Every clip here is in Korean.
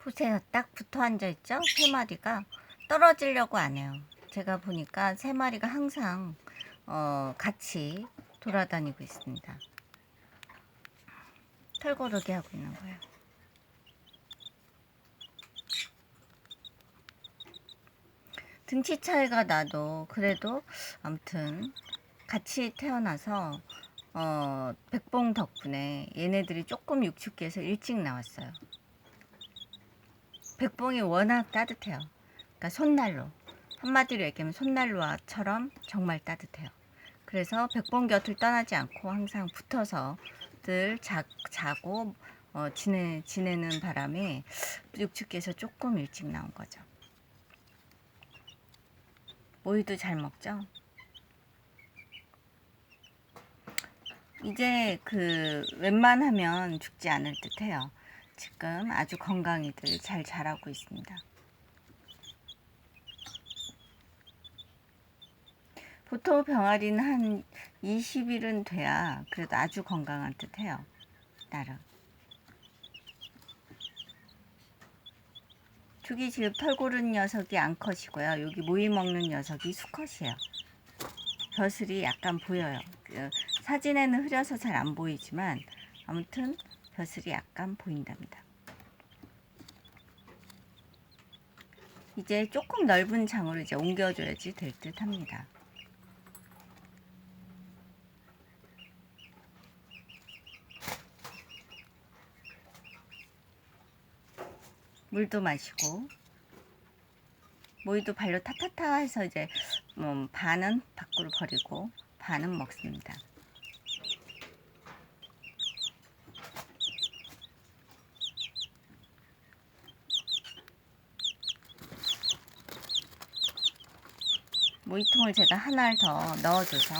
보세요. 딱 붙어 앉아 있죠? 세 마리가 떨어지려고 안 해요. 제가 보니까 세 마리가 항상 같이 돌아다니고 있습니다. 털고르기 하고 있는 거예요. 등치 차이가 나도 그래도 아무튼 같이 태어나서 백봉 덕분에 얘네들이 조금 육축기에서 일찍 나왔어요. 백봉이 워낙 따뜻해요. 그러니까 손난로, 한마디로 얘기하면 손난로처럼 정말 따뜻해요. 그래서 백봉 곁을 떠나지 않고 항상 붙어서 늘 자고 지내는 바람에 육축기에서 조금 일찍 나온 거죠. 모이도 잘 먹죠. 이제 웬만하면 죽지 않을 듯 해요. 지금 아주 건강히들 잘 자라고 있습니다. 보통 병아리는 한 20일은 돼야 그래도 아주 건강한 듯 해요. 나름. 주기질엽 털고른 녀석이 암컷이고요. 여기 모이 먹는 녀석이 수컷이에요. 벼슬이 약간 보여요. 사진에는 흐려서 잘 안 보이지만 아무튼 벼슬이 약간 보인답니다. 이제 조금 넓은 장으로 이제 옮겨줘야지 될 듯 합니다. 물도 마시고 모이도 발로 타타타 해서 이제 반은 밖으로 버리고 반은 먹습니다. 모이통을 제가 하나를 더 넣어줘서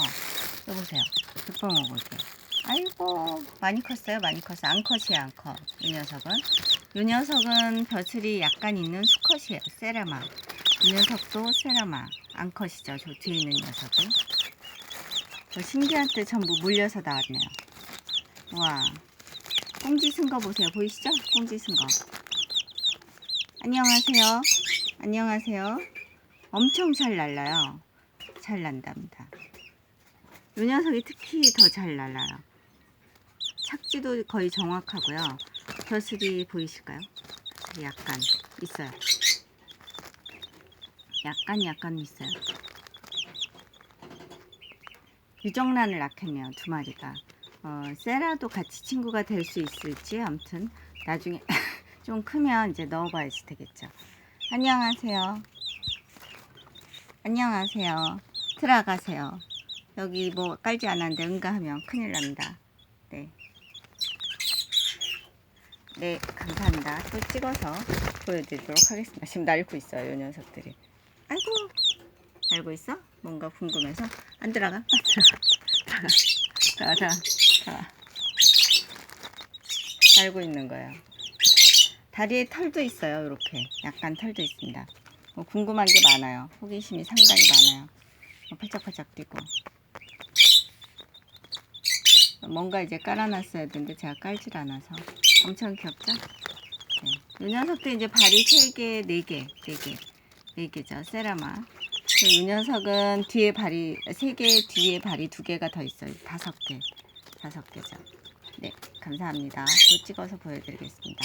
여보세요. 두번 먹을게요. 아이고 많이 컸어요. 많이 컸어요. 암컷이에요. 암컷. 이 녀석은 벼슬이 약간 있는 수컷이에요. 세라마. 이 녀석도 세라마. 암컷이죠. 저 뒤에 있는 녀석이. 신기한 때 전부 물려서 나왔네요. 와, 꽁지 쓴 거 보세요. 보이시죠? 꽁지 쓴 거. 안녕하세요. 안녕하세요. 엄청 잘 날라요. 잘 난답니다. 이 녀석이 특히 더 잘 날라요. 착지도 거의 정확하고요. 벼슬이 보이실까요? 약간 있어요. 약간 있어요. 유정란을 낳겠네요. 두 마리가. 세라도 같이 친구가 될 수 있을지 아무튼 나중에 좀 크면 이제 넣어봐야지 되겠죠. 안녕하세요. 안녕하세요. 들어가세요. 여기 뭐 깔지 않았는데 응가하면 큰일 납니다. 네. 네, 감사합니다. 또 찍어서 보여드리도록 하겠습니다. 지금 날고 있어요, 이 녀석들이. 아이고, 날고 있어? 뭔가 궁금해서. 안 들어가? 들어가. 날고 있는 거예요. 다리에 털도 있어요, 이렇게. 약간 털도 있습니다. 궁금한 게 많아요. 호기심이 상당히 많아요. 팔짝팔짝 뛰고. 뭔가 이제 깔아놨어야 되는데 제가 깔질 않아서. 엄청 귀엽죠? 네. 이 녀석도 이제 발이 3개, 4개죠. 세라마. 이 녀석은 뒤에 발이 3개, 뒤에 발이 2개가 더 있어요. 5개죠. 네, 감사합니다. 또 찍어서 보여드리겠습니다.